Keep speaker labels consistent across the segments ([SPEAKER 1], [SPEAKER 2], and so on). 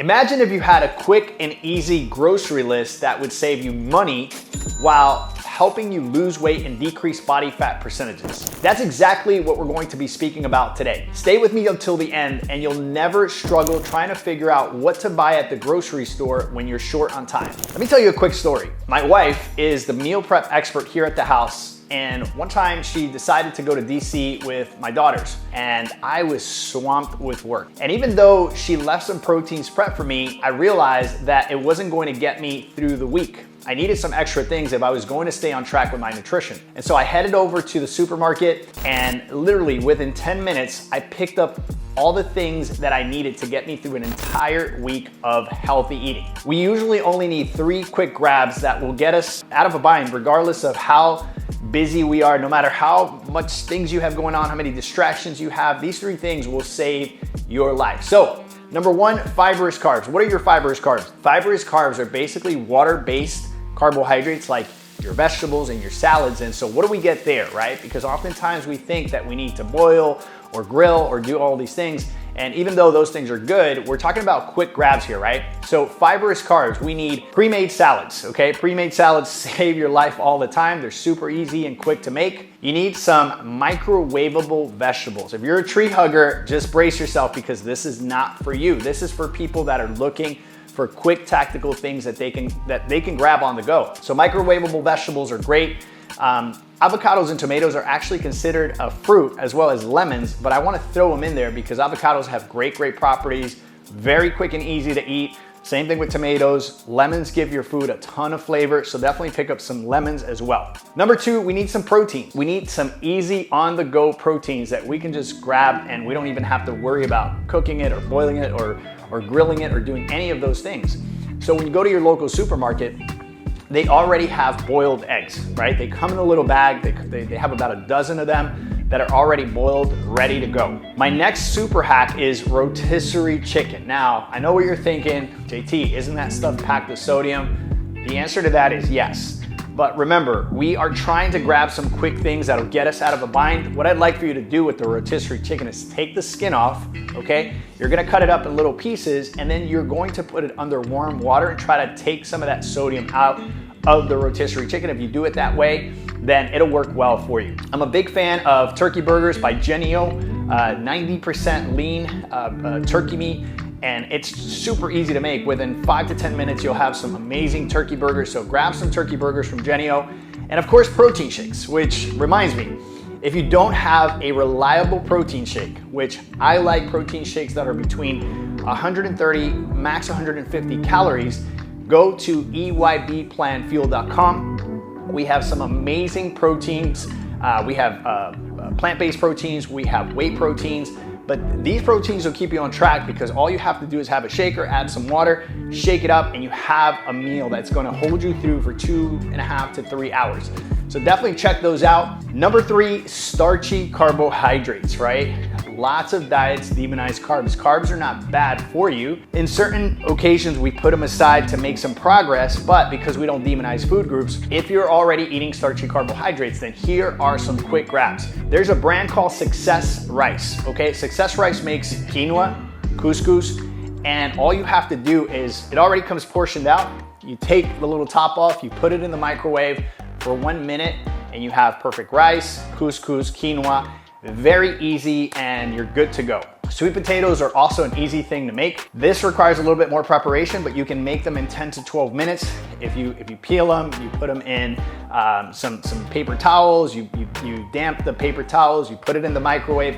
[SPEAKER 1] Imagine if you had a quick and easy grocery list that would save you money while helping you lose weight and decrease body fat percentages. That's exactly what we're going to be speaking about today. Stay with me until the end and you'll never struggle trying to figure out what to buy at the grocery store when you're short on time. Let me tell you a quick story. My wife is the meal prep expert here at the house. And one time she decided to go to DC with my daughters and I was swamped with work. And even though she left some proteins prepped for me, I realized that it wasn't going to get me through the week. I needed some extra things if I was going to stay on track with my nutrition. And so I headed over to the supermarket and literally within 10 minutes, I picked up all the things that I needed to get me through an entire week of healthy eating. We usually only need 3 quick grabs that will get us out of a bind regardless of how busy we are, no matter how much things you have going on, how many distractions you have. These 3 things will save your life. So, number 1, fibrous carbs. What are your fibrous carbs? Fibrous carbs are basically water-based carbohydrates like your vegetables and your salads. And so what do we get there, right? Because oftentimes we think that we need to boil or grill or do all these things. And even though those things are good, we're talking about quick grabs here, right? So fibrous carbs, we need pre-made salads, okay? Pre-made salads save your life all the time. They're super easy and quick to make. You need some microwavable vegetables. If you're a tree hugger, just brace yourself because this is not for you. This is for people that are looking for quick tactical things that they can grab on the go. So microwavable vegetables are great. Avocados and tomatoes are actually considered a fruit as well as lemons, but I want to throw them in there because avocados have great properties, very quick and easy to eat. Same thing with tomatoes. Lemons give your food a ton of flavor, so definitely pick up some lemons as well. Number 2, we need some protein. We need some easy on-the-go proteins that we can just grab and we don't even have to worry about cooking it or boiling it or grilling it or doing any of those things. So when you go to your local supermarket, they already have boiled eggs, right? They come in a little bag. They have about a dozen of them that are already boiled, ready to go. My next super hack is rotisserie chicken. Now, I know what you're thinking, JT, isn't that stuff packed with sodium? The answer to that is yes. But remember, we are trying to grab some quick things that'll get us out of a bind. What I'd like for you to do with the rotisserie chicken is take the skin off, okay? You're gonna cut it up in little pieces and then you're going to put it under warm water and try to take some of that sodium out of the rotisserie chicken. If you do it that way, then it'll work well for you. I'm a big fan of turkey burgers by Jennie-O, 90% lean turkey meat. And it's super easy to make. Within 5 to 10 minutes, you'll have some amazing turkey burgers. So grab some turkey burgers from Jennie-O. And of course, protein shakes, which reminds me, if you don't have a reliable protein shake, which I like protein shakes that are between 130, max 150 calories, go to eybplanfuel.com. We have some amazing proteins. We have plant-based proteins, we have whey proteins, but these proteins will keep you on track because all you have to do is have a shaker, add some water, shake it up, and you have a meal that's gonna hold you through for 2.5 to 3 hours. So definitely check those out. Number 3, starchy carbohydrates, right? Lots of diets demonize carbs. Carbs are not bad for you. In certain occasions, we put them aside to make some progress, but because we don't demonize food groups, if you're already eating starchy carbohydrates, then here are some quick grabs. There's a brand called Success Rice, okay? Success Rice makes quinoa, couscous, and all you have to do is, it already comes portioned out. You take the little top off, you put it in the microwave for 1 minute, and you have perfect rice, couscous, quinoa. Very easy and you're good to go. Sweet potatoes are also an easy thing to make. This requires a little bit more preparation, but you can make them in 10 to 12 minutes. If you peel them, you put them in some paper towels, you damp the paper towels, you put it in the microwave.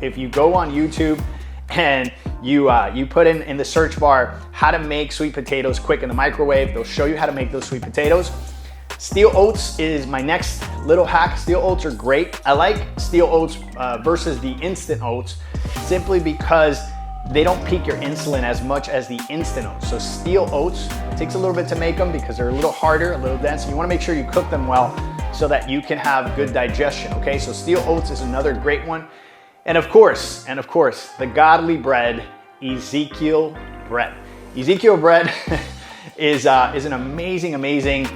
[SPEAKER 1] If you go on YouTube and you put in the search bar how to make sweet potatoes quick in the microwave, they'll show you how to make those sweet potatoes. Steel oats is my next little hack. Steel oats are great. I like steel oats versus the instant oats simply because they don't peak your insulin as much as the instant oats. So steel oats takes a little bit to make them because they're a little harder, a little dense. You wanna make sure you cook them well so that you can have good digestion, okay? So steel oats is another great one. And of course, the godly bread, Ezekiel bread. Ezekiel bread is an amazing,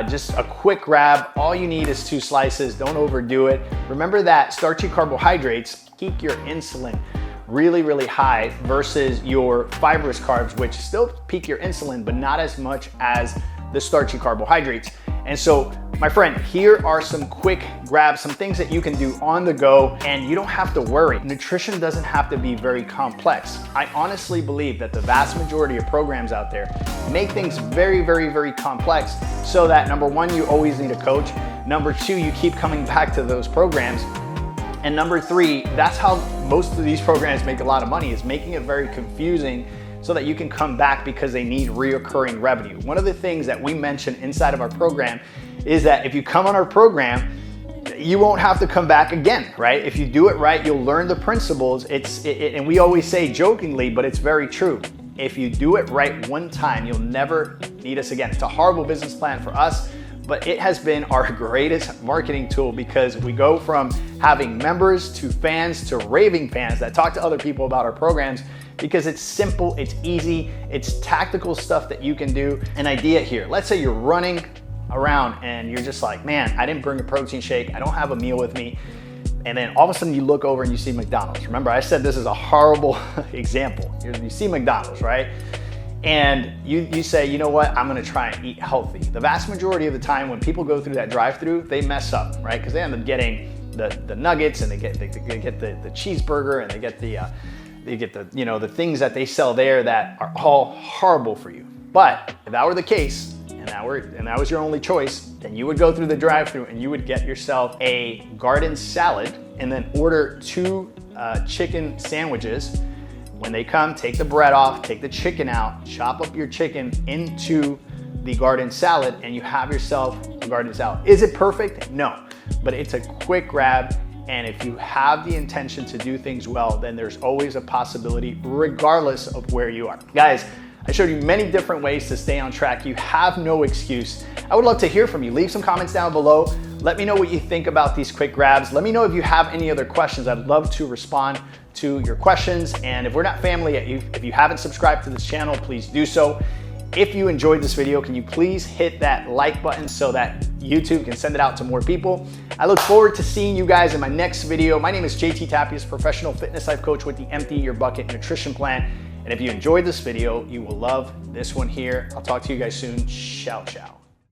[SPEAKER 1] just a quick grab. All you need is 2 slices, don't overdo it. Remember that starchy carbohydrates peak your insulin really, really high versus your fibrous carbs, which still peak your insulin, but not as much as the starchy carbohydrates. And so, my friend, here are some quick grabs, some things that you can do on the go, and you don't have to worry. Nutrition doesn't have to be very complex. I honestly believe that the vast majority of programs out there make things very, very, very complex so that number one, you always need a coach. Number two, you keep coming back to those programs. And number three, that's how most of these programs make a lot of money, is making it very confusing so that you can come back because they need reoccurring revenue. One of the things that we mention inside of our program is that if you come on our program, you won't have to come back again, right? If you do it right, you'll learn the principles. And we always say jokingly, but it's very true. If you do it right one time, you'll never need us again. It's a horrible business plan for us, but it has been our greatest marketing tool because we go from having members to fans to raving fans that talk to other people about our programs because it's simple, it's easy, it's tactical stuff that you can do. An idea here, let's say you're running around and you're just like, man, I didn't bring a protein shake, I don't have a meal with me. And then all of a sudden you look over and you see McDonald's. Remember, I said this is a horrible example. You see McDonald's, right? And you say, you know what, I'm gonna try and eat healthy. The vast majority of the time when people go through that drive-through, they mess up, right? Because they end up getting the nuggets and they get the cheeseburger and they get the things that they sell there that are all horrible for you. But if that were the case, and that was your only choice, then you would go through the drive-through and you would get yourself a garden salad and then order 2 chicken sandwiches. When they come, take the bread off, take the chicken out, chop up your chicken into the garden salad, and you have yourself a garden salad. Is it perfect? No, but it's a quick grab. And if you have the intention to do things well, then there's always a possibility regardless of where you are. Guys, I showed you many different ways to stay on track. You have no excuse. I would love to hear from you. Leave some comments down below. Let me know what you think about these quick grabs. Let me know if you have any other questions. I'd love to respond to your questions. And if we're not family yet, if you haven't subscribed to this channel, please do so. If you enjoyed this video, can you please hit that like button so that YouTube can send it out to more people? I look forward to seeing you guys in my next video. My name is JT Tapias, professional fitness life coach with the Empty Your Bucket Nutrition Plan. And if you enjoyed this video, you will love this one here. I'll talk to you guys soon. Ciao, ciao.